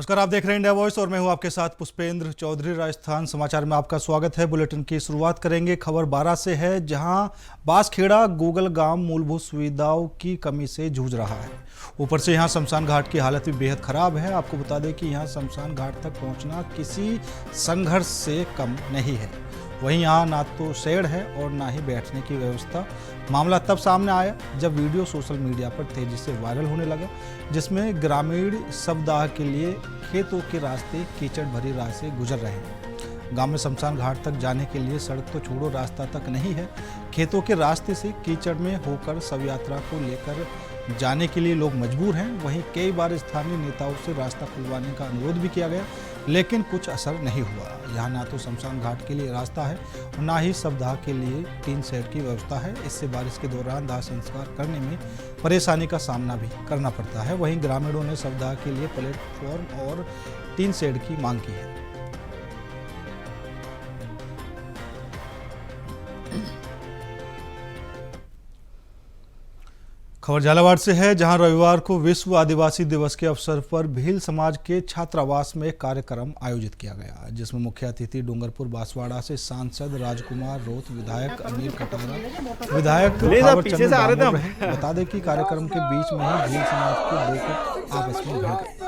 नमस्कार, आप देख रहे हैं इंडिया वॉइस और मैं हूं आपके साथ पुष्पेंद्र चौधरी। राजस्थान समाचार में आपका स्वागत है। बुलेटिन की शुरुआत करेंगे खबर बारां से है, जहां बांसखेड़ा गोगल गांव मूलभूत सुविधाओं की कमी से जूझ रहा है। ऊपर से यहां शमशान घाट की हालत भी बेहद खराब है। आपको बता दें कि यहां शमशान घाट तक पहुंचना किसी संघर्ष से कम नहीं है। वहीं यहाँ ना तो शेड है और ना ही बैठने की व्यवस्था। मामला तब सामने आया जब वीडियो सोशल मीडिया पर तेजी से वायरल होने लगा, जिसमें ग्रामीण शवदाह के लिए खेतों के रास्ते कीचड़ भरी राह से गुजर रहे हैं। गांव में शमशान घाट तक जाने के लिए सड़क तो छोड़ो, रास्ता तक नहीं है। खेतों के रास्ते से कीचड़ में होकर शव यात्रा को लेकर जाने के लिए लोग मजबूर हैं। वहीं कई बार स्थानीय नेताओं से रास्ता खुलवाने का अनुरोध भी किया गया, लेकिन कुछ असर नहीं हुआ। यहाँ ना तो शमशान घाट के लिए रास्ता है और ना ही शवदाह के लिए टीन शेड की व्यवस्था है। इससे बारिश के दौरान दाह संस्कार करने में परेशानी का सामना भी करना पड़ता है। वहीं ग्रामीणों ने शवदाह के लिए प्लेटफॉर्म और टीन शेड की मांग की है। खबर झालावाड़ से है, जहां रविवार को विश्व आदिवासी दिवस के अवसर पर भील समाज के छात्रावास में एक कार्यक्रम आयोजित किया गया, जिसमें मुख्य अतिथि डूंगरपुर बांसवाड़ा से सांसद राजकुमार रोत, विधायक अनिल कटारा, विधायक थावरचंद दामोदर रहे। बता दें कि कार्यक्रम के बीच में ही भील समाज के लोग आपस में भिड़ गए,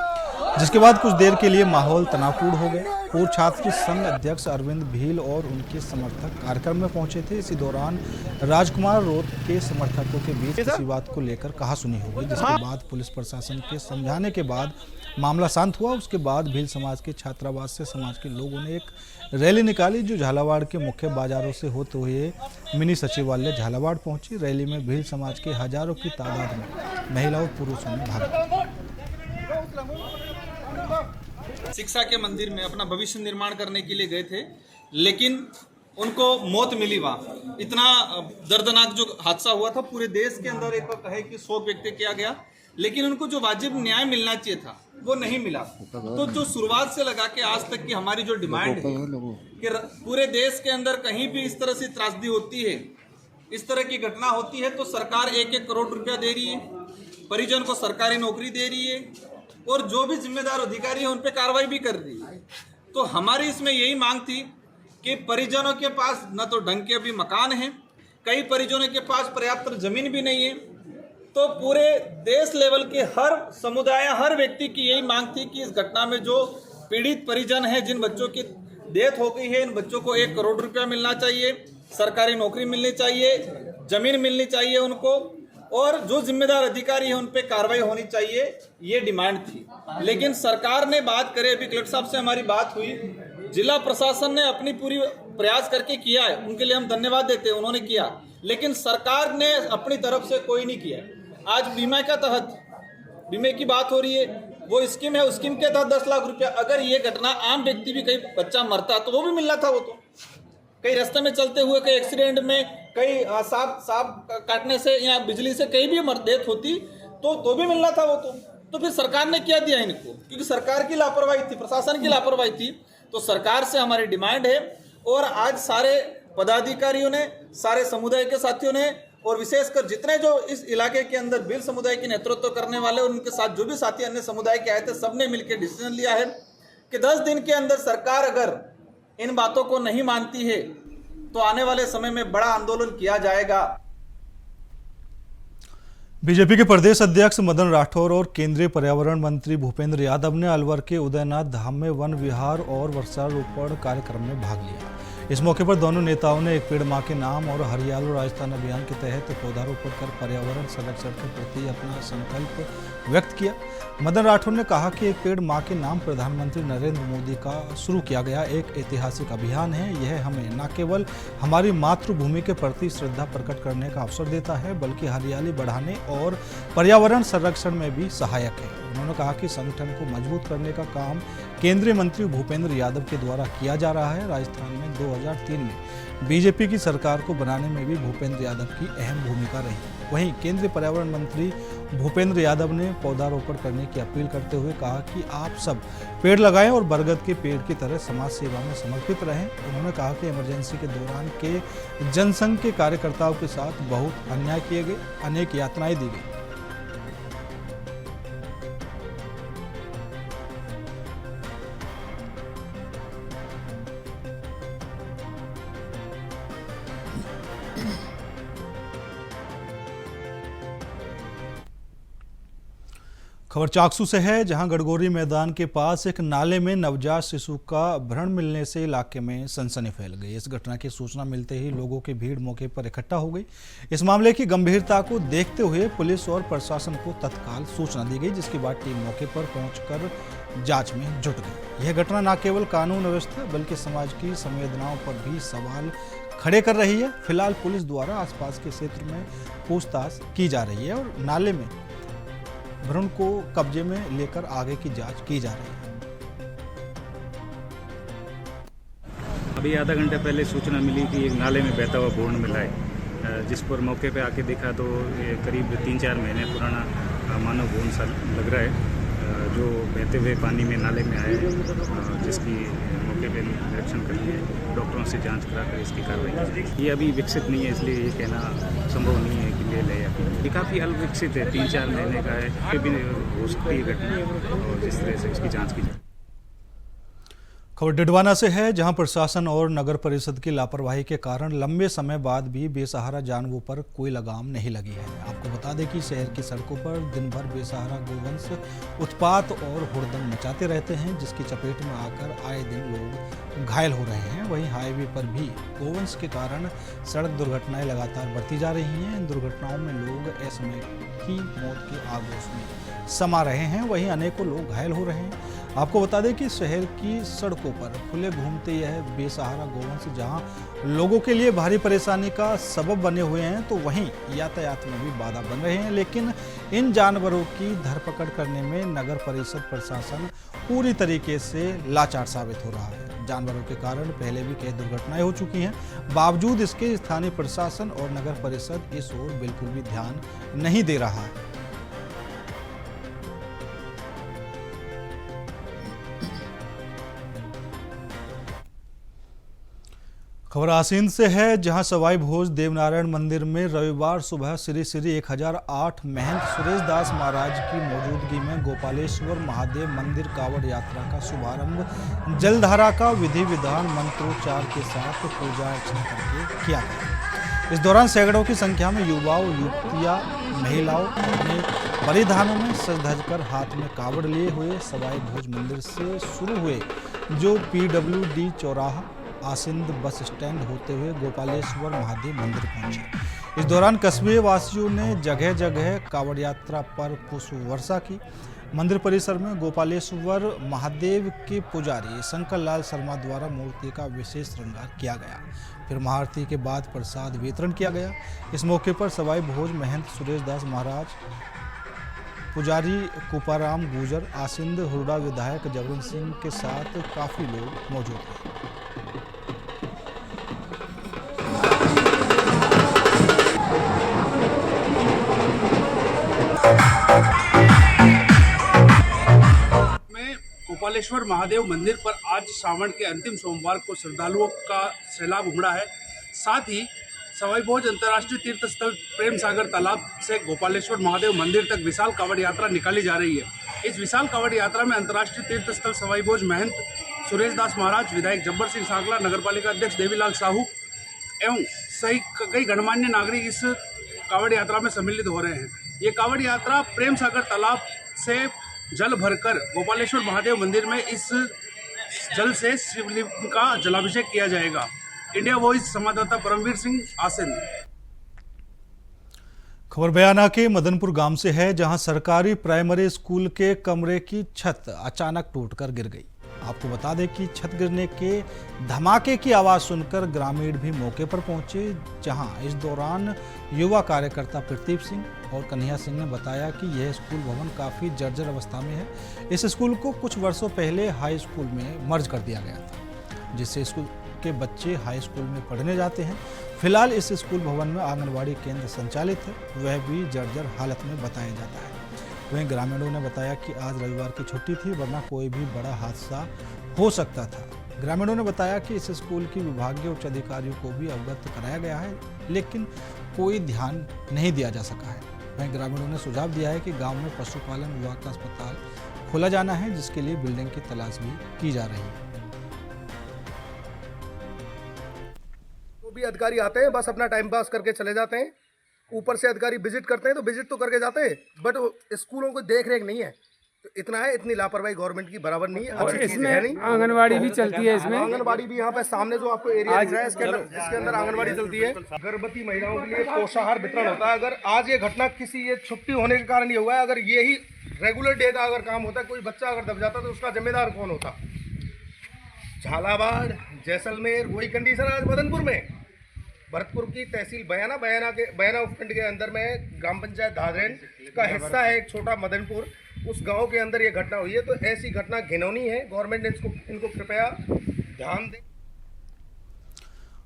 जिसके बाद कुछ देर के लिए माहौल तनावपूर्ण हो गया। पूर्व छात्र संघ अध्यक्ष अरविंद भील और उनके समर्थक कार्यक्रम में पहुंचे थे। इसी दौरान राजकुमार रोत के समर्थकों के बीच किसी बात को लेकर कहासुनी हो गई, जिसके बाद पुलिस प्रशासन के समझाने के बाद मामला शांत हुआ। उसके बाद भील समाज के छात्रावास से समाज के लोगों ने एक रैली निकाली, जो झालावाड़ के मुख्य बाजारों से होते हुए मिनी सचिवालय झालावाड़ पहुंची। रैली में भील समाज के हजारों की तादाद में महिला और पुरुषों ने भाग लिया। शिक्षा के मंदिर में अपना भविष्य निर्माण करने के लिए गए थे, लेकिन उनको मौत मिली वहाँ। इतना दर्दनाक जो हादसा हुआ था, पूरे देश के अंदर एक वक्त है कि शोक व्यक्त किया गया, लेकिन उनको जो वाजिब न्याय मिलना चाहिए था वो नहीं मिला। तो जो शुरुआत से लगा के आज तक की हमारी जो डिमांड है कि पूरे देश के अंदर कहीं भी इस तरह से त्रासदी होती है, इस तरह की घटना होती है, तो सरकार 1-1 करोड़ रुपया दे रही है, परिजन को सरकारी नौकरी दे रही है और जो भी जिम्मेदार अधिकारी है उन पे कार्रवाई भी कर रही है। तो हमारी इसमें यही मांग थी कि परिजनों के पास न तो ढंग के अभी मकान हैं, कई परिजनों के पास पर्याप्त जमीन भी नहीं है। तो पूरे देश लेवल के हर समुदाय, हर व्यक्ति की यही मांग थी कि इस घटना में जो पीड़ित परिजन है, जिन बच्चों की डेथ हो गई है, इन बच्चों को 1 करोड़ रुपया मिलना चाहिए, सरकारी नौकरी मिलनी चाहिए, जमीन मिलनी चाहिए उनको, और जो जिम्मेदार अधिकारी है उन पे कार्रवाई होनी चाहिए। ये डिमांड थी। लेकिन सरकार ने बात करे, अभी कलेक्टर साहब से हमारी बात हुई, जिला प्रशासन ने अपनी पूरी प्रयास करके किया है, उनके लिए हम धन्यवाद देते हैं, उन्होंने किया, लेकिन सरकार ने अपनी तरफ से कोई नहीं किया। आज बीमा के तहत बीमे की बात हो रही है, वो स्कीम है, उस स्कीम के तहत 10 लाख रुपया, अगर ये घटना आम व्यक्ति भी, कहीं बच्चा मरता तो वो भी मिलना था। वो तो कई रास्ते में चलते हुए, कई एक्सीडेंट में, कई सांप काटने से या बिजली से कहीं भी डेथ होती तो भी मिलना था वो तो फिर सरकार ने क्या दिया इनको? क्योंकि सरकार की लापरवाही थी, प्रशासन की लापरवाही थी। तो सरकार से हमारी डिमांड है, और आज सारे पदाधिकारियों ने, सारे समुदाय के साथियों ने, और विशेषकर जितने जो इस इलाके के अंदर भील समुदाय की नेतृत्व करने वाले, उनके साथ जो भी साथी अन्य समुदाय के आए थे, सबने मिलकर डिसीजन लिया है कि 10 दिन के अंदर सरकार अगर इन बातों को नहीं मानती है तो आने वाले समय में बड़ा आंदोलन किया जाएगा। बीजेपी के प्रदेश अध्यक्ष मदन राठौर और केंद्रीय पर्यावरण मंत्री भूपेंद्र यादव ने अलवर के उदयनाथ धाम में वन विहार और वृक्षारोपण कार्यक्रम में भाग लिया। इस मौके पर दोनों नेताओं ने एक पेड़ मां के नाम और हरियालो राजस्थान अभियान के तहत पौधारोपण कर पर्यावरण संरक्षण के प्रति अपना संकल्प व्यक्त किया। मदन राठौर ने कहा कि एक पेड़ मां के नाम प्रधानमंत्री नरेंद्र मोदी का शुरू किया गया एक ऐतिहासिक अभियान है। यह हमें न केवल हमारी मातृभूमि के प्रति श्रद्धा प्रकट करने का अवसर देता है, बल्कि हरियाली बढ़ाने और पर्यावरण संरक्षण में भी सहायक है। उन्होंने कहा कि संगठन को मजबूत करने का काम केंद्रीय मंत्री भूपेंद्र यादव के द्वारा किया जा रहा है। राजस्थान में 2003 में बीजेपी की सरकार को बनाने में भी भूपेंद्र यादव की अहम भूमिका रही। वहीं केंद्रीय पर्यावरण मंत्री भूपेंद्र यादव ने पौधारोपण करने की अपील करते हुए कहा कि आप सब पेड़ लगाएं और बरगद के पेड़ की तरह समाज सेवा में समर्पित रहें। उन्होंने कहा कि इमरजेंसी के दौरान के जनसंघ के कार्यकर्ताओं के साथ बहुत अन्याय किए गए, अनेक यातनाएं दी गई। खबर चाकसू से है, जहां गड़गोरी मैदान के पास एक नाले में नवजात शिशु का भ्रण मिलने से इलाके में सनसनी फैल गई। इस घटना की सूचना मिलते ही लोगों की भीड़ मौके पर इकट्ठा हो गई। इस मामले की गंभीरता को देखते हुए पुलिस और प्रशासन को तत्काल सूचना दी गई, जिसके बाद टीम मौके पर पहुंचकर जांच में जुट गई। यह घटना न केवल कानून व्यवस्था बल्कि समाज की संवेदनाओं पर भी सवाल खड़े कर रही है। फिलहाल पुलिस द्वारा आसपास के क्षेत्र में पूछताछ की जा रही है और नाले में भ्रूण को कब्जे में लेकर आगे की जांच की जा रही है। अभी आधा घंटे पहले सूचना मिली कि एक नाले में बहता हुआ भ्रूण मिला है, जिस पर मौके पे आके देखा तो ये करीब 3-4 महीने पुराना मानव भ्रूण सा लग रहा है, जो बहते हुए पानी में नाले में आए, जिसकी मौके पे निरीक्षण करके डॉक्टरों से जांच कराकर इसकी कार्रवाई की। ये अभी विकसित नहीं है, इसलिए ये कहना संभव नहीं है कि ले ले। ये काफ़ी अल्पविकसित है, 3-4 महीने का है, ये भी हो सकती है घटना, और जिस तरह से इसकी जाँच की जाए। खबर डिडवाना से है, जहां प्रशासन और नगर परिषद की लापरवाही के कारण लंबे समय बाद भी बेसहारा जानवरों पर कोई लगाम नहीं लगी है। आपको बता दें कि शहर की सड़कों पर दिन भर बेसहारा गोवंश उत्पात और हुड़दंग मचाते रहते हैं, जिसकी चपेट में आकर आए दिन लोग घायल हो रहे हैं। वहीं हाईवे पर भी गोवंश के कारण सड़क दुर्घटनाएं लगातार बढ़ती जा रही हैं। इन दुर्घटनाओं में लोग असमय की मौत के आगोश में समा रहे हैं, वहीं अनेकों लोग घायल हो रहे हैं। आपको बता दें कि शहर की सड़कों पर खुले घूमते यह बेसहारा गोवंश जहां लोगों के लिए भारी परेशानी का सबब बने हुए हैं, तो वहीं यातायात में भी बाधा बन रहे हैं। लेकिन इन जानवरों की धरपकड़ करने में नगर परिषद प्रशासन पूरी तरीके से लाचार साबित हो रहा है। जानवरों के कारण पहले भी कई दुर्घटनाएं हो चुकी हैं, बावजूद इसके स्थानीय प्रशासन और नगर परिषद इस ओर बिल्कुल भी ध्यान नहीं दे रहा है। खबर आसीन से है, जहां सवाई भोज देवनारायण मंदिर में रविवार सुबह श्री श्री 1008 महंत सुरेश दास महाराज की मौजूदगी में गोपालेश्वर महादेव मंदिर कावड़ यात्रा का शुभारंभ जलधारा का विधि विधान मंत्रोच्चार के साथ पूजा अर्चना करके किया गया। इस दौरान सैकड़ों की संख्या में युवाओं, युवतियां, महिलाओं अपने परिधानों में सज धज कर हाथ में कावड़ लिए हुए सवाई भोज मंदिर से शुरू हुए, जो PWD चौराहा आसिंद बस स्टैंड होते हुए गोपालेश्वर महादेव मंदिर पहुंचे। इस दौरान कस्बे वासियों ने जगह जगह कावड़ यात्रा पर पुष्प वर्षा की। मंदिर परिसर में गोपालेश्वर महादेव के पुजारी शंकर लाल शर्मा द्वारा मूर्ति का विशेष श्रृंगार किया गया। फिर महाआरती के बाद प्रसाद वितरण किया गया। इस मौके पर सवाई भोज महंत सुरेश दास महाराज, पुजारी कुपाराम गुजर, आसिंद हुरडा विधायक जगन सिंह के साथ काफी लोग मौजूद थे। गोपालेश्वर महादेव मंदिर पर आज श्रावण के अंतिम सोमवार को श्रद्धालुओं का सैलाब उमड़ा है। साथ ही सवाई भोज अंतर्राष्ट्रीय तीर्थ स्थल प्रेम सागर तालाब से गोपालेश्वर महादेव मंदिर तक विशाल कावड़ यात्रा निकाली जा रही है। इस विशाल कावड़ यात्रा में अंतर्राष्ट्रीय तीर्थ स्थल सवाई भोज महंत सुरेश दास महाराज, विधायक जब्बर सिंह सांकला, नगरपालिका अध्यक्ष देवीलाल साहू एवं सहित कई गणमान्य नागरिक इस कावड़ यात्रा में सम्मिलित हो रहे हैं। ये कावड़ यात्रा प्रेम सागर तालाब से जल भरकर गोपालेश्वर महादेव मंदिर में इस जल से शिवलिंग का जलाभिषेक किया जाएगा। इंडिया वॉइस संवाददाता परमवीर सिंह, आसिंद। खबर बयाना के मदनपुर गांव से है, जहां सरकारी प्राइमरी स्कूल के कमरे की छत अचानक टूटकर गिर गई। आपको बता दें कि छत गिरने के धमाके की आवाज़ सुनकर ग्रामीण भी मौके पर पहुंचे, जहां इस दौरान युवा कार्यकर्ता प्रदीप सिंह और कन्हैया सिंह ने बताया कि यह स्कूल भवन काफ़ी जर्जर अवस्था में है। इस स्कूल को कुछ वर्षों पहले हाई स्कूल में मर्ज कर दिया गया था, जिससे स्कूल के बच्चे हाई स्कूल में पढ़ने जाते हैं। फिलहाल इस स्कूल भवन में आंगनबाड़ी केंद्र संचालित है, वह भी जर्जर हालत में बताया जाता है। वहीं ग्रामीणों ने बताया कि आज रविवार की छुट्टी थी, वरना कोई भी बड़ा हादसा हो सकता था। ग्रामीणों ने बताया कि इस स्कूल की विभागीय उच्च अधिकारियों को भी अवगत कराया गया है, लेकिन कोई ध्यान नहीं दिया जा सका है। वहीं ग्रामीणों ने सुझाव दिया है कि गांव में पशुपालन विभाग का अस्पताल खोला जाना है, जिसके लिए बिल्डिंग की तलाश भी की जा रही है। जो भी अधिकारी आते हैं बस अपना टाइम पास करके चले जाते हैं ऊपर से अधिकारी विजिट करते हैं तो विजिट तो करके जाते हैं, बट स्कूलों को देख रेख नहीं है। तो इतना है, इतनी लापरवाही गवर्नमेंट की बराबर नहीं है। और इसमें आंगनवाड़ी भी चलती है। इसमें आंगनवाड़ी भी यहाँ पे सामने जो आपको एरिया दिख रहा है इसके अंदर आंगनवाड़ी चलती है। गर्भवती महिलाओं के लिए पोषाहार वितरण होता है। अगर आज ये घटना किसी ये छुट्टी होने के कारण ये हुआ है, अगर ये ही रेगुलर डे का अगर काम होता, कोई बच्चा अगर दब जाता तो उसका जिम्मेदार कौन होता? झालावाड़, जैसलमेर, वही कंडीशन आज मदनपुर में। भरतपुर की तहसील बयाना उपखंड के अंदर में ग्राम पंचायत धादरेन का हिस्सा है एक छोटा मदनपुर, उस गांव के अंदर ये घटना हुई है। तो ऐसी घटना घिनौनी है, गवर्नमेंट ने इनको कृपया ध्यान दें।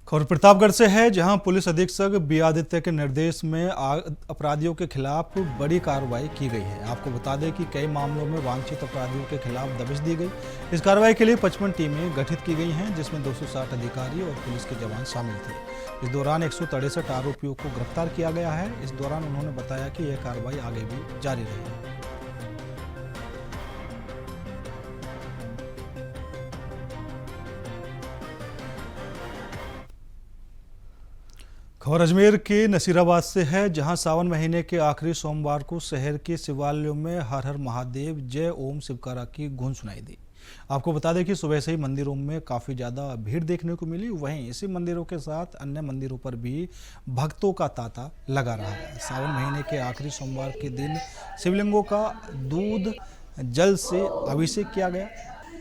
खबर प्रतापगढ़ से है, जहां पुलिस अधीक्षक बी आदित्य के निर्देश में अपराधियों के खिलाफ बड़ी कार्रवाई की गई है। आपको बता दें कि कई मामलों में वांछित अपराधियों के खिलाफ दबिश दी गई। इस कार्रवाई के लिए 55 टीमें गठित की गई हैं, जिसमें 260 अधिकारी और पुलिस के जवान शामिल थे। इस दौरान 163 आरोपियों को गिरफ्तार किया गया है। इस दौरान उन्होंने बताया कि यह कार्रवाई आगे भी जारी रहेगी। खबर अजमेर के नसीराबाद से है, जहां सावन महीने के आखिरी सोमवार को शहर के शिवालयों में हर हर महादेव जय ओम शिवकारा की गूंज सुनाई दी। आपको बता दें कि सुबह से ही मंदिरों में काफ़ी ज़्यादा भीड़ देखने को मिली। वहीं इसी मंदिरों के साथ अन्य मंदिरों पर भी भक्तों का तांता लगा रहा है। सावन महीने के आखिरी सोमवार के दिन शिवलिंगों का दूध जल से अभिषेक किया गया।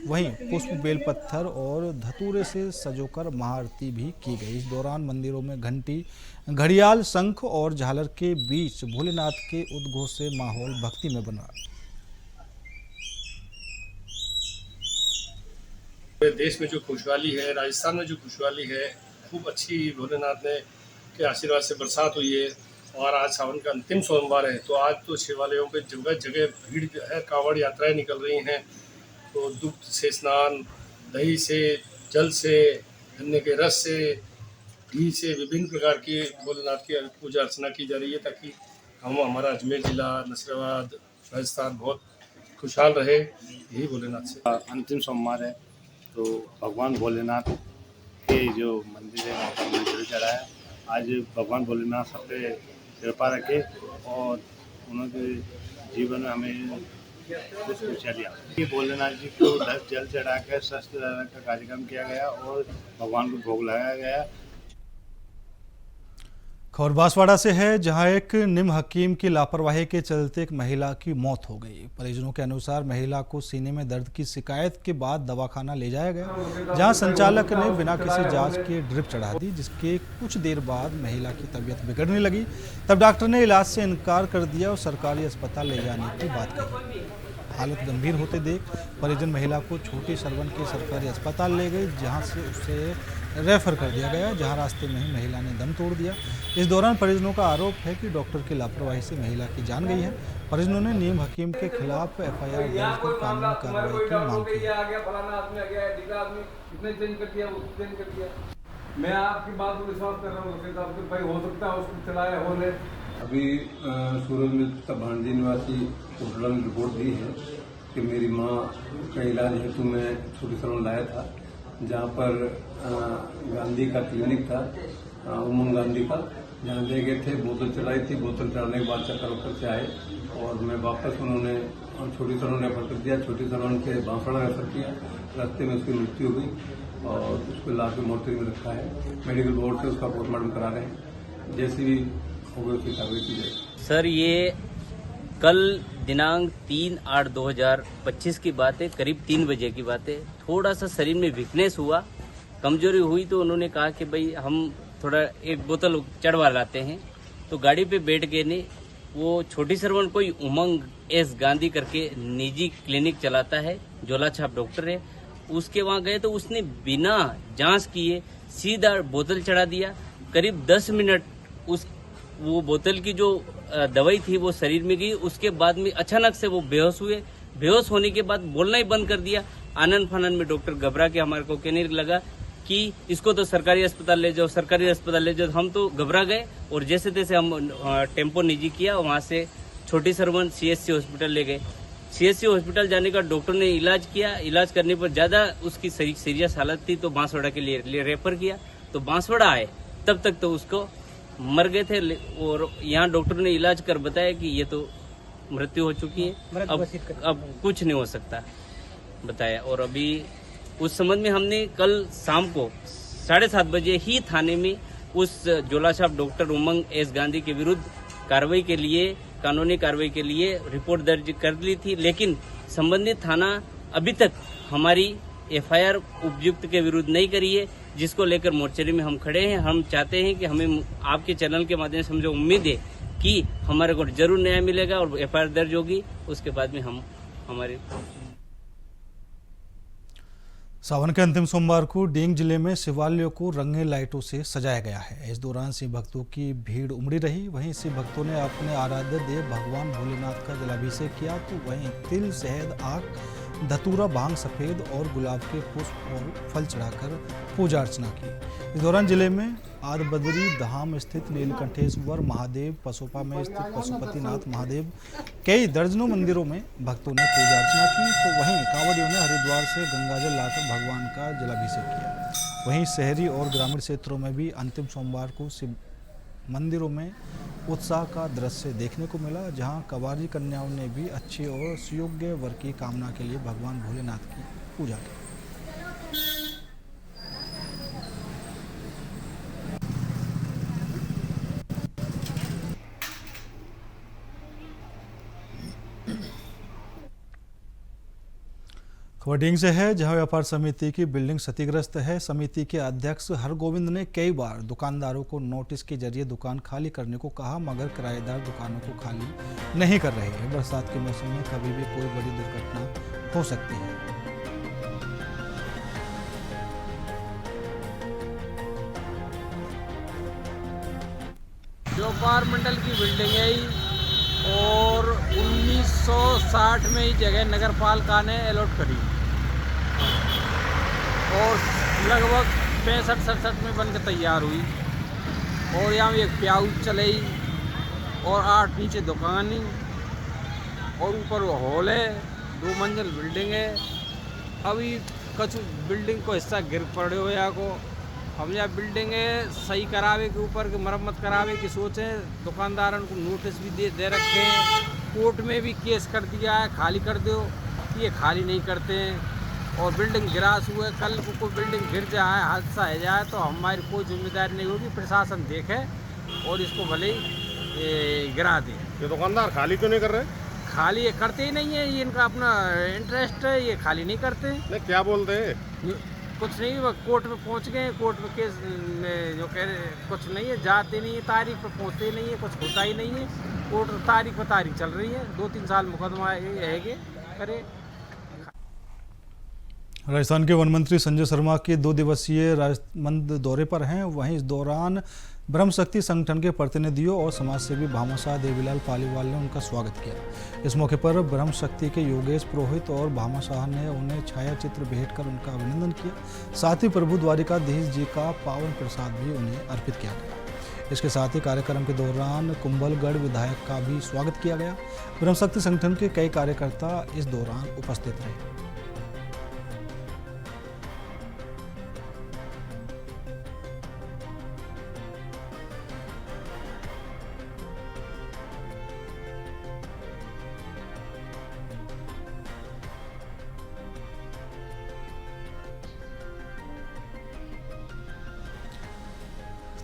वहीं पुष्प, बेलपत्थर और धतूरे से सजोकर महाआरती भी की गई। इस दौरान मंदिरों में घंटी, घड़ियाल, शंख और झालर के बीच भोलेनाथ के उद्घोष से माहौल भक्ति में बना। देश में जो खुशहाली है, राजस्थान में जो खुशहाली है, खूब अच्छी भोलेनाथ ने के आशीर्वाद से बरसात हुई है। और आज सावन का अंतिम सोमवार है, तो आज तो शिवालयों पे जगह जगह भीड़ है, कांवड़ यात्राएं निकल रही हैं। तो दूध से स्नान, दही से, जल से, गन्ने के रस से, घी से, विभिन्न प्रकार की भोलेनाथ की पूजा अर्चना की जा रही है, ताकि हमारा अजमेर जिला, नसीराबाद, राजस्थान बहुत खुशहाल रहे। यही भोलेनाथ से अंतिम सोमवार है, तो भगवान भोलेनाथ के जो मंदिर है वहाँ पर हमने जल चढ़ाया। आज भगवान भोलेनाथ सब पे कृपा रखे और उनके जीवन में हमें कुछ खुशहाली आई। भोलेनाथ जी को 10 जल चढ़ा कर शस्त्र का कार्यक्रम किया गया और भगवान को भोग लगाया गया। खबर बांसवाड़ा से है, जहां एक निम हकीम की लापरवाही के चलते एक महिला की मौत हो गई। परिजनों के अनुसार महिला को सीने में दर्द की शिकायत के बाद दवाखाना ले जाया गया, जहां संचालक ने बिना किसी जांच के ड्रिप चढ़ा दी, जिसके कुछ देर बाद महिला की तबीयत बिगड़ने लगी। तब डॉक्टर ने इलाज से इनकार कर दिया और सरकारी अस्पताल ले जाने की बात कही। हालत गंभीर होते देख परिजन महिला को छोटी सरवन के सरकारी अस्पताल ले गए, जहां से उसे रेफर कर दिया गया, जहां रास्ते में ही महिला ने दम तोड़ दिया। इस दौरान परिजनों का आरोप है कि डॉक्टर की लापरवाही से महिला की जान गई है। परिजनों ने नीम हकीम के खिलाफ FIR दर्ज कर कानूनी कार्रवाई की मांग की। मैं आपकी बात पर विश्वास कर रहा हूँ, भाई हो सकता है उसको चलाया होने। अभी सूरज मित्र भांडी निवासी होटल ने रिपोर्ट दी है कि मेरी माँ का इलाज हेतु मैं छोटी सरवन लाया था, जहाँ पर गांधी का क्लिनिक था, उमंग गांधी का, जहाँ ले गए थे। बोतल चढ़ाई थी, बोतल चढ़ाने के बाद चक्कर उतर से आए और मैं वापस उन्होंने छोटी सरवन रेफर कर दिया। छोटी सरवन से बांसवाड़ा रेफर किया। रास्ते में उसकी मृत्यु हुई और उसको ला के मोर्चरी में रखा है। मेडिकल बोर्ड से उसका पोस्टमार्टम करा रहे हैं। जैसी भी होगी उसकी कार्रवाई की जाएगी। सर, ये कल दिनांक 3/8/2025 की बात है, करीब 3 बजे की बात है। थोड़ा सा शरीर में वीकनेस हुआ, कमजोरी हुई, तो उन्होंने कहा कि भाई हम थोड़ा एक बोतल चढ़वा लाते हैं। तो गाड़ी पे बैठ गए ने। वो छोटी सरवन कोई उमंग एस गांधी करके निजी क्लिनिक चलाता है, जोला छाप डॉक्टर है, उसके वहाँ गए तो उसने बिना जांच किए सीधा बोतल चढ़ा दिया। करीब 10 मिनट वो बोतल की जो दवाई थी वो शरीर में गई। उसके बाद में अचानक से वो बेहोश हुए। बेहोश होने के बाद बोलना ही बंद कर दिया। आनंद फानन में डॉक्टर घबरा के हमारे को कहने लगा कि इसको तो सरकारी अस्पताल ले जाओ, सरकारी अस्पताल ले जाओ। हम तो घबरा गए और जैसे तैसे हम टेम्पो निजी किया, वहाँ से छोटी सरवन CSC हॉस्पिटल ले गए। CSC हॉस्पिटल जाने का डॉक्टर ने इलाज किया। इलाज करने पर ज्यादा उसकी सीरियस हालत थी तो बांसवाड़ा के लिए रेफर किया। तो बांसवाड़ा आए, तब तक तो उसको मर गए थे और यहाँ डॉक्टर ने इलाज कर बताया कि ये तो मृत्यु हो चुकी है, अब कुछ नहीं हो सकता बताया। और अभी उस संबंध में हमने कल शाम को 7:30 बजे ही थाने में उस जोला साहब डॉक्टर उमंग एस गांधी के विरुद्ध कार्रवाई के लिए, कानूनी कार्रवाई के लिए रिपोर्ट दर्ज कर ली थी, लेकिन संबंधित थाना अभी तक हमारी एफआईआर उपयुक्त के विरुद्ध नहीं करी है, जिसको लेकर मोर्चरी में हम खड़े हैं। हम चाहते हैं कि हमें आपके चैनल के माध्यम से मुझे उम्मीद है कि हमारे को जरूर न्याय मिलेगा और एफआईआर दर्ज होगी, उसके बाद में हम हमारे। सावन के अंतिम सोमवार को डींग जिले में शिवालयों को रंगीन लाइटों से सजाया गया है। इस दौरान शिव भक्तों की भीड़ उमड़ी रही। वहीं शिव भक्तों ने अपने आराध्य देव भगवान भोलेनाथ का जलाभिषेक किया, तो वहीं तिल, शहद, आक, धतूरा, भांग, सफेद और गुलाब के पुष्प और फल चढ़ाकर पूजा अर्चना की। इस दौरान जिले में आदबदरी धाम स्थित नीलकंठेश्वर महादेव, पसोपा में स्थित पशुपतिनाथ महादेव, कई दर्जनों मंदिरों में भक्तों ने पूजा अर्चना की। तो वहीं कांवड़ियों ने हरिद्वार से गंगाजल लाकर भगवान का जलाभिषेक किया। वहीं शहरी और ग्रामीण क्षेत्रों में भी अंतिम सोमवार को शिव मंदिरों में उत्साह का दृश्य देखने को मिला, जहां कवारी कन्याओं ने भी अच्छे और सुयोग्य वर की कामना के लिए भगवान भोलेनाथ की पूजा की। खबर डींग से है, जहां व्यापार समिति की बिल्डिंग क्षतिग्रस्त है। समिति के अध्यक्ष हरगोविंद ने कई बार दुकानदारों को नोटिस के जरिए दुकान खाली करने को कहा, मगर किराएदार दुकानों को खाली नहीं कर रहे हैं। बरसात के मौसम में कभी भी कोई बड़ी दुर्घटना हो सकती है। व्यापार मंडल की बिल्डिंग है और 1960 में ही जगह नगर पालिका ने अलॉट करी और लगभग 65-67 में बनकर तैयार हुई। और यहाँ एक प्याऊ चले और 8 नीचे दुकान और ऊपर वो हॉल है, 2 मंजिल बिल्डिंग है। अभी कुछ बिल्डिंग को हिस्सा गिर पड़े हो या को हम यह बिल्डिंग सही करावे के ऊपर के मरम्मत करावे की सोचें। दुकानदारों को नोटिस भी दे रखे हैं, कोर्ट में भी केस कर दिया है खाली कर दो, ये खाली नहीं करते हैं। और बिल्डिंग गिरास हुए, कल को कोई बिल्डिंग गिर जाए, हादसा हो जाए तो हमारी कोई जिम्मेदारी नहीं होगी, प्रशासन देखे और इसको भले ही गिरा दे। ये दुकानदार खाली क्यों नहीं कर रहे? खाली ये करते ही नहीं है, ये इनका अपना इंटरेस्ट है, ये खाली नहीं करते। नहीं, क्या बोलते हैं? कुछ नहीं, वो कोर्ट में पहुंच गए, कोर्ट में केस में जो कह रहे कुछ नहीं है, जाते नहीं है, तारीख पर पहुंचते नहीं है, कुछ होता ही नहीं है। कोर्ट तारीख पर तारीख चल रही है, 2-3 साल मुकदमा रहेंगे करे। राजस्थान के वन मंत्री संजय शर्मा के 2 दिवसीय राजमंद दौरे पर हैं। वहीं इस दौरान ब्रह्म शक्ति संगठन के प्रतिनिधियों और समाजसेवी भामाशाह देवीलाल पालीवाल ने उनका स्वागत किया। इस मौके पर ब्रह्म शक्ति के योगेश पुरोहित और भामाशाह ने उन्हें छाया चित्र भेंट कर उनका अभिनंदन किया। साथ ही प्रभु द्वारिकाधीश जी का पावन प्रसाद भी उन्हें अर्पित किया गया। इसके साथ ही कार्यक्रम के दौरान कुंभलगढ़ विधायक का भी स्वागत किया गया। ब्रह्म शक्ति संगठन के कई कार्यकर्ता इस दौरान उपस्थित रहे।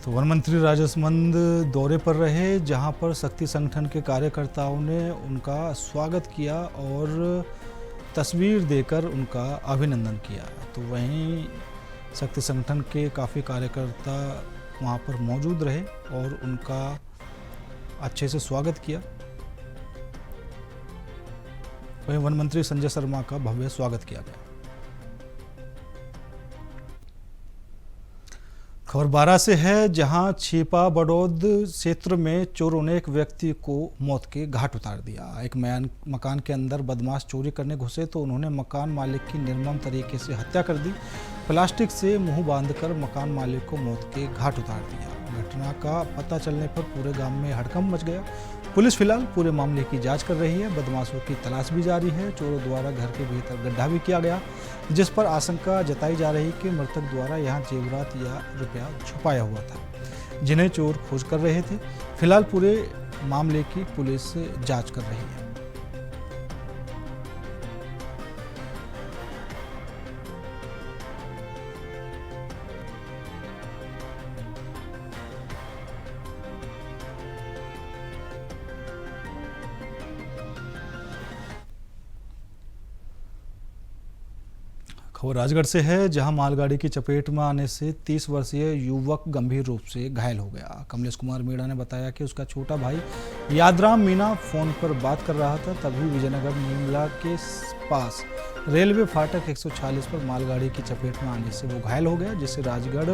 तो वन मंत्री राजमंद दौरे पर रहे, जहां पर शक्ति संगठन के कार्यकर्ताओं ने उनका स्वागत किया और तस्वीर देकर उनका अभिनंदन किया। तो वहीं शक्ति संगठन के काफ़ी कार्यकर्ता वहां पर मौजूद रहे और उनका अच्छे से स्वागत किया। वहीं वन मंत्री संजय शर्मा का भव्य स्वागत किया गया। खबर 12 से है, जहां छिपा बड़ौद क्षेत्र में चोरों ने एक व्यक्ति को मौत के घाट उतार दिया। एक मकान के अंदर बदमाश चोरी करने घुसे तो उन्होंने मकान मालिक की निर्मम तरीके से हत्या कर दी। प्लास्टिक से मुंह बांधकर मकान मालिक को मौत के घाट उतार दिया। घटना का पता चलने पर पूरे गांव में हड़कंप मच गया। पुलिस फिलहाल पूरे मामले की जांच कर रही है। बदमाशों की तलाश भी जारी है। चोरों द्वारा घर के भीतर गड्ढा भी किया गया, जिस पर आशंका जताई जा रही कि मृतक द्वारा यहां जेवरात या रुपया छुपाया हुआ था, जिन्हें चोर खोज कर रहे थे। फिलहाल पूरे मामले की पुलिस जांच कर रही है। खबर राजगढ़ से है, जहां मालगाड़ी की चपेट में आने से 30 वर्षीय युवक गंभीर रूप से घायल हो गया। कमलेश कुमार मीणा ने बताया कि उसका छोटा भाई यादराम मीणा फोन पर बात कर रहा था, तभी विजयनगर नीमला के पास रेलवे फाटक 146 पर मालगाड़ी की चपेट में आने से वो घायल हो गया, जिसे राजगढ़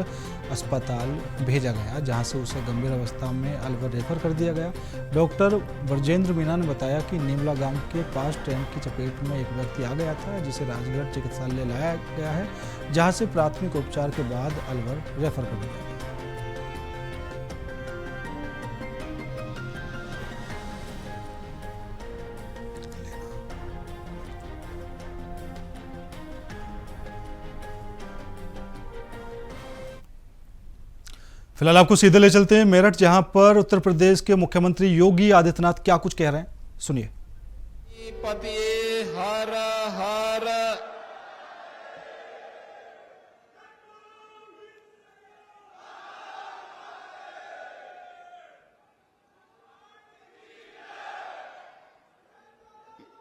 अस्पताल भेजा गया, जहां से उसे गंभीर अवस्था में अलवर रेफर कर दिया गया। डॉक्टर ब्रजेंद्र मीणा ने बताया कि नीमला गांव के पास ट्रेन की चपेट में एक व्यक्ति आ गया था, जिसे राजगढ़ चिकित्सालय लाया गया है, जहां से प्राथमिक उपचार के बाद अलवर रेफर कर दिया गया। फिलहाल आपको सीधे ले चलते हैं मेरठ, जहां पर उत्तर प्रदेश के मुख्यमंत्री योगी आदित्यनाथ क्या कुछ कह रहे हैं, सुनिए। हर हर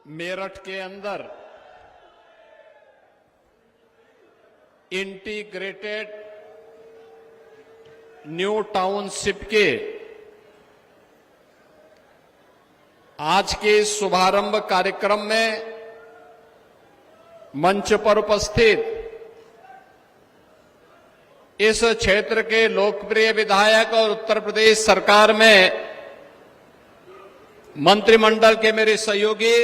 मेरठ के अंदर इंटीग्रेटेड न्यू टाउनशिप के आज के शुभारंभ कार्यक्रम में मंच पर उपस्थित इस क्षेत्र के लोकप्रिय विधायक और उत्तर प्रदेश सरकार में मंत्रिमंडल के मेरे सहयोगी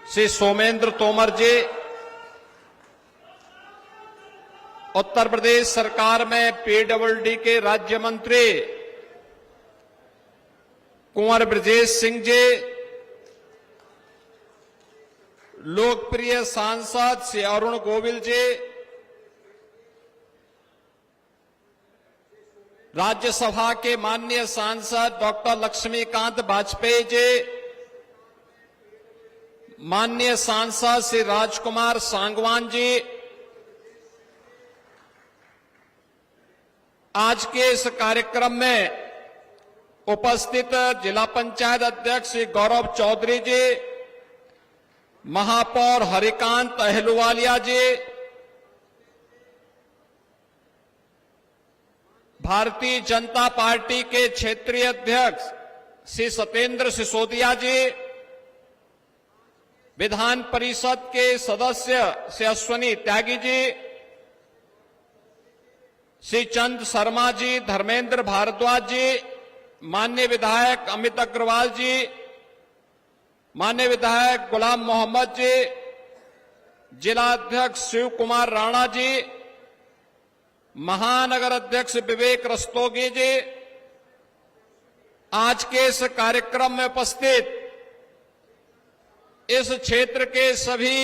श्री सोमेंद्र तोमर जी, उत्तर प्रदेश सरकार में पीडब्ल्यूडी के राज्य मंत्री कुंवर ब्रजेश सिंह जी, लोकप्रिय सांसद श्री अरुण गोविल जी, राज्यसभा के माननीय सांसद डॉक्टर लक्ष्मीकांत वाजपेयी जी, माननीय सांसद श्री राजकुमार सांगवान जी, आज के इस कार्यक्रम में उपस्थित जिला पंचायत अध्यक्ष श्री गौरव चौधरी जी, महापौर हरिकांत अहलुवालिया जी, भारतीय जनता पार्टी के क्षेत्रीय अध्यक्ष श्री सत्येंद्र सिसोदिया जी, विधान परिषद के सदस्य श्री अश्वनी त्यागी जी, श्री चंद शर्मा जी, धर्मेंद्र भारद्वाज जी, माननीय विधायक अमित अग्रवाल जी, माननीय विधायक गुलाम मोहम्मद जी, जिला अध्यक्ष शिव कुमार राणा जी, महानगर अध्यक्ष विवेक रस्तोगी जी, आज के इस कार्यक्रम में उपस्थित इस क्षेत्र के सभी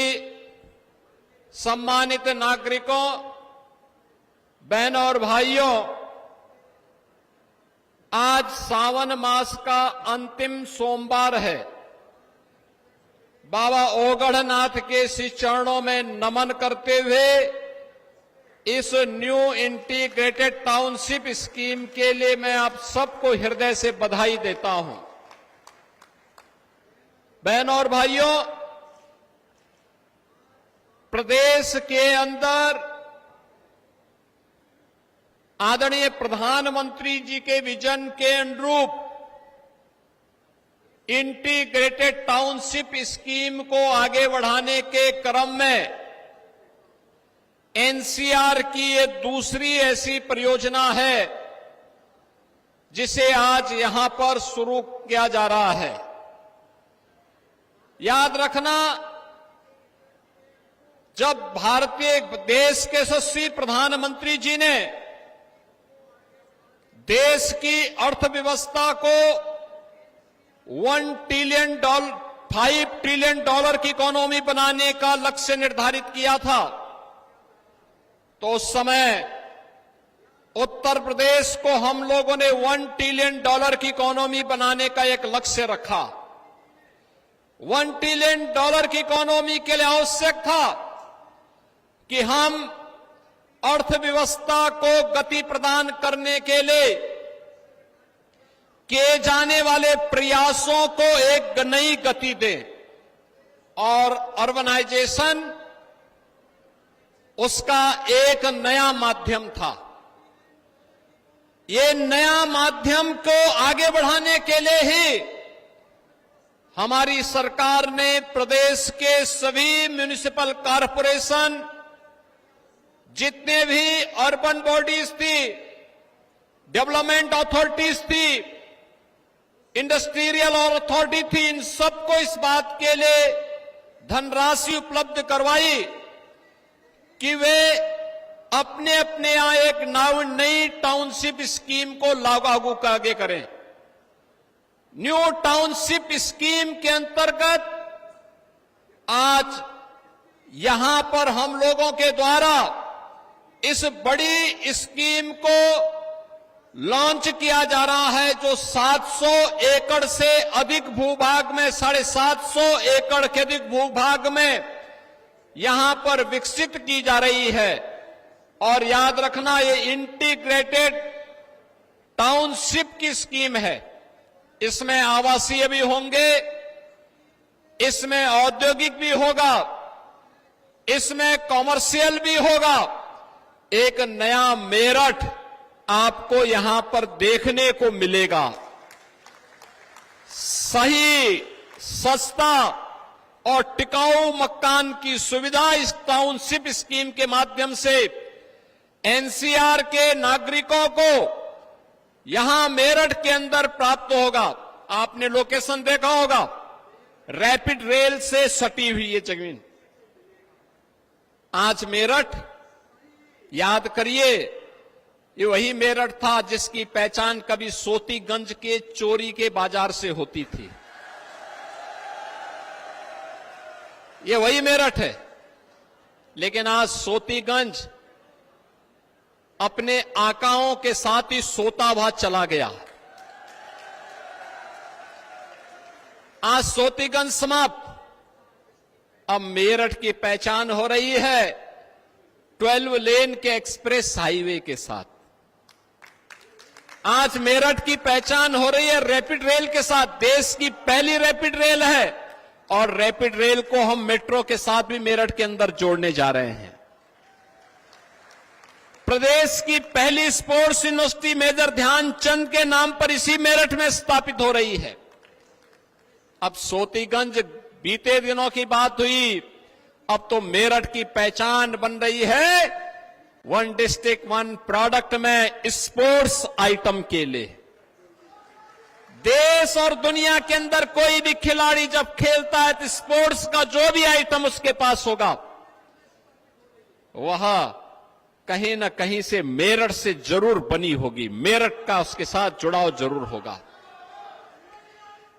सम्मानित नागरिकों, बहनों और भाइयों, आज सावन मास का अंतिम सोमवार है। बाबा ओगढ़नाथ के श्री चरणों में नमन करते हुए इस न्यू इंटीग्रेटेड टाउनशिप स्कीम के लिए मैं आप सबको हृदय से बधाई देता हूं। बहनों और भाइयों, प्रदेश के अंदर आदरणीय प्रधानमंत्री जी के विजन के अनुरूप इंटीग्रेटेड टाउनशिप स्कीम को आगे बढ़ाने के क्रम में एनसीआर की ये दूसरी ऐसी परियोजना है जिसे आज यहां पर शुरू किया जा रहा है। याद रखना, जब भारतीय देश के यशस्वी प्रधानमंत्री जी ने देश की अर्थव्यवस्था को $5 ट्रिलियन की इकोनॉमी बनाने का लक्ष्य निर्धारित किया था, तो उस समय उत्तर प्रदेश को हम लोगों ने $1 ट्रिलियन की इकोनॉमी बनाने का एक लक्ष्य रखा। $1 ट्रिलियन की इकोनॉमी के लिए आवश्यक था कि हम अर्थव्यवस्था को गति प्रदान करने के लिए किए जाने वाले प्रयासों को एक नई गति दें, और अर्बनाइजेशन उसका एक नया माध्यम था। ये नया माध्यम को आगे बढ़ाने के लिए ही हमारी सरकार ने प्रदेश के सभी म्युनिसिपल कॉरपोरेशन, जितने भी अर्बन बॉडीज थी, डेवलपमेंट अथॉरिटीज थी, इंडस्ट्रियल अथॉरिटी थी, इन सबको इस बात के लिए धनराशि उपलब्ध करवाई कि वे अपने अपने यहां एक नई टाउनशिप स्कीम को लागू आगे करें। न्यू टाउनशिप स्कीम के अंतर्गत आज यहां पर हम लोगों के द्वारा इस बड़ी स्कीम को लॉन्च किया जा रहा है, जो 700 एकड़ से अधिक भूभाग में, 750 एकड़ के अधिक भूभाग में यहां पर विकसित की जा रही है। और याद रखना, ये इंटीग्रेटेड टाउनशिप की स्कीम है। इसमें आवासीय भी होंगे, इसमें औद्योगिक भी होगा, इसमें कॉमर्शियल भी होगा। एक नया मेरठ आपको यहां पर देखने को मिलेगा। सही, सस्ता और टिकाऊ मकान की सुविधा इस टाउनशिप स्कीम के माध्यम से एनसीआर के नागरिकों को यहां मेरठ के अंदर प्राप्त होगा। आपने लोकेशन देखा होगा, रैपिड रेल से सटी हुई ये जमीन। आज मेरठ, याद करिए, ये वही मेरठ था जिसकी पहचान कभी सोतीगंज के चोरी के बाजार से होती थी। ये वही मेरठ है, लेकिन आज सोतीगंज अपने आकाओं के साथ ही सोता हुआ चला गया। आज सोतीगंज समाप्त, अब मेरठ की पहचान हो रही है 12 लेन के एक्सप्रेस हाईवे के साथ। आज मेरठ की पहचान हो रही है रैपिड रेल के साथ। देश की पहली रैपिड रेल है, और रैपिड रेल को हम मेट्रो के साथ भी मेरठ के अंदर जोड़ने जा रहे हैं। प्रदेश की पहली स्पोर्ट्स यूनिवर्सिटी मेजर ध्यानचंद के नाम पर इसी मेरठ में स्थापित हो रही है। अब सोतीगंज बीते दिनों की बात हुई, अब तो मेरठ की पहचान बन रही है 1 डिस्ट्रिक्ट 1 प्रोडक्ट में स्पोर्ट्स आइटम के लिए। देश और दुनिया के अंदर कोई भी खिलाड़ी जब खेलता है तो स्पोर्ट्स का जो भी आइटम उसके पास होगा, वह कहीं ना कहीं से मेरठ से जरूर बनी होगी, मेरठ का उसके साथ जुड़ाव जरूर होगा।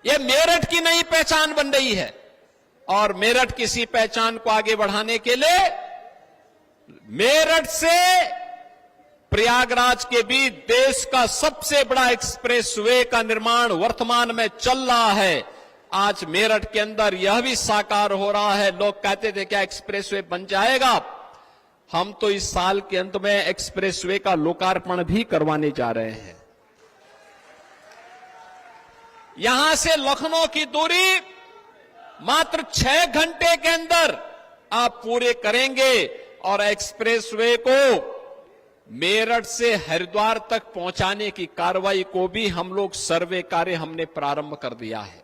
यह मेरठ की नई पहचान बन रही है, और मेरठ की इसी पहचान को आगे बढ़ाने के लिए मेरठ से प्रयागराज के बीच देश का सबसे बड़ा एक्सप्रेसवे का निर्माण वर्तमान में चल रहा है। आज मेरठ के अंदर यह भी साकार हो रहा है। लोग कहते थे क्या एक्सप्रेसवे बन जाएगा? हम तो इस साल के अंत में एक्सप्रेसवे का लोकार्पण भी करवाने जा रहे हैं। यहां से लखनऊ की दूरी मात्र 6 घंटे के अंदर आप पूरे करेंगे, और एक्सप्रेसवे को मेरठ से हरिद्वार तक पहुंचाने की कार्रवाई को भी हम लोग सर्वे कार्य हमने प्रारंभ कर दिया है।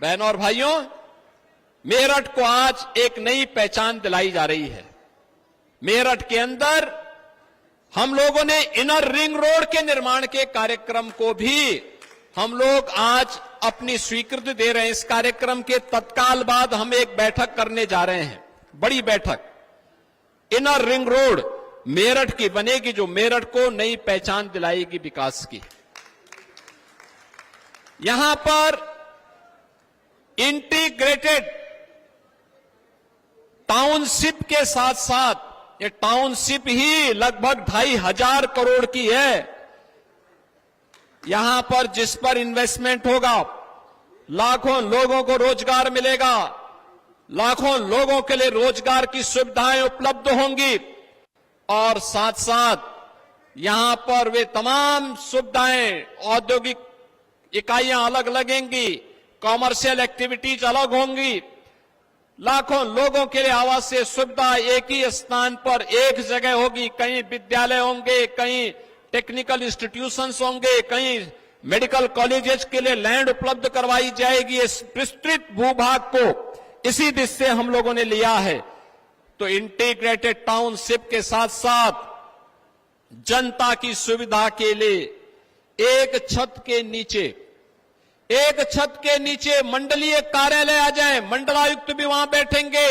बहनों और भाइयों, मेरठ को आज एक नई पहचान दिलाई जा रही है। मेरठ के अंदर हम लोगों ने इनर रिंग रोड के निर्माण के कार्यक्रम को भी हम लोग आज अपनी स्वीकृति दे रहे हैं। इस कार्यक्रम के तत्काल बाद हम एक बैठक करने जा रहे हैं, बड़ी बैठक। इनर रिंग रोड मेरठ की बनेगी, जो मेरठ को नई पहचान दिलाएगी विकास की। यहां पर इंटीग्रेटेड टाउनशिप के साथ साथ ये टाउनशिप ही लगभग 2,500 करोड़ की है। यहां पर जिस पर इन्वेस्टमेंट होगा, लाखों लोगों को रोजगार मिलेगा, लाखों लोगों के लिए रोजगार की सुविधाएं उपलब्ध होंगी और साथ साथ यहां पर वे तमाम सुविधाएं, औद्योगिक इकाइयां अलग लगेंगी, कॉमर्शियल एक्टिविटीज अलग होंगी, लाखों लोगों के लिए आवासीय सुविधा एक ही स्थान पर एक जगह होगी। कहीं विद्यालय होंगे, कहीं टेक्निकल इंस्टीट्यूशंस होंगे, कहीं मेडिकल कॉलेजेस के लिए लैंड उपलब्ध करवाई जाएगी। इस विस्तृत भूभाग को इसी दिशा से हम लोगों ने लिया है। तो इंटीग्रेटेड टाउनशिप के साथ साथ जनता की सुविधा के लिए एक छत के नीचे मंडलीय कार्यालय आ जाए, मंडलायुक्त भी वहां बैठेंगे,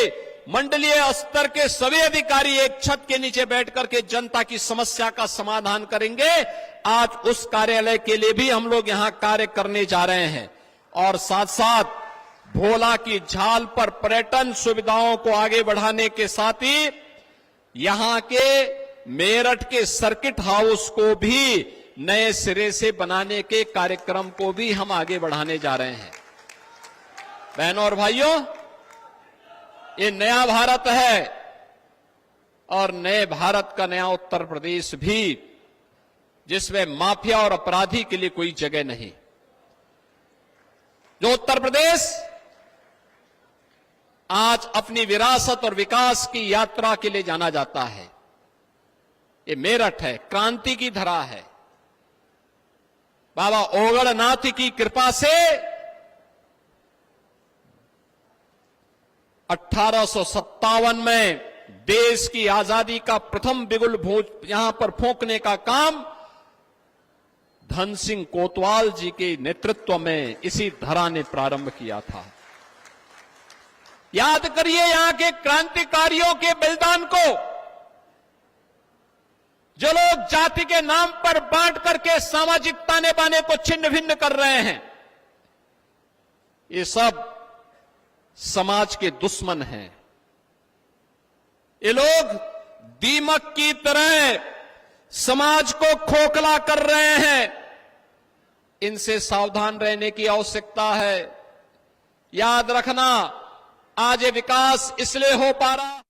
मंडलीय स्तर के सभी अधिकारी एक छत के नीचे बैठ करके जनता की समस्या का समाधान करेंगे। आज उस कार्यालय के लिए भी हम लोग यहां कार्य करने जा रहे हैं और साथ साथ भोला की झाल पर पर्यटन सुविधाओं को आगे बढ़ाने के साथ ही यहां के मेरठ के सर्किट हाउस को भी नए सिरे से बनाने के कार्यक्रम को भी हम आगे बढ़ाने जा रहे हैं। बहनों और भाइयों, ये नया भारत है और नए भारत का नया उत्तर प्रदेश भी, जिसमें माफिया और अपराधी के लिए कोई जगह नहीं। जो उत्तर प्रदेश आज अपनी विरासत और विकास की यात्रा के लिए जाना जाता है, ये मेरठ है, क्रांति की धरा है। बाबा ओगड़नाथ की कृपा से 1857 में देश की आजादी का प्रथम बिगुल यहां पर फूंकने का काम धन सिंह कोतवाल जी के नेतृत्व में इसी धरा ने प्रारंभ किया था। याद करिए यहां के क्रांतिकारियों के बलिदान को, जो लोग जाति के नाम पर बांट करके सामाजिक ताने बाने को छिन्न भिन्न कर रहे हैं, ये सब समाज के दुश्मन हैं। ये लोग दीमक की तरह समाज को खोखला कर रहे हैं। इनसे सावधान रहने की आवश्यकता है। याद रखना, आज ये विकास इसलिए हो पा रहा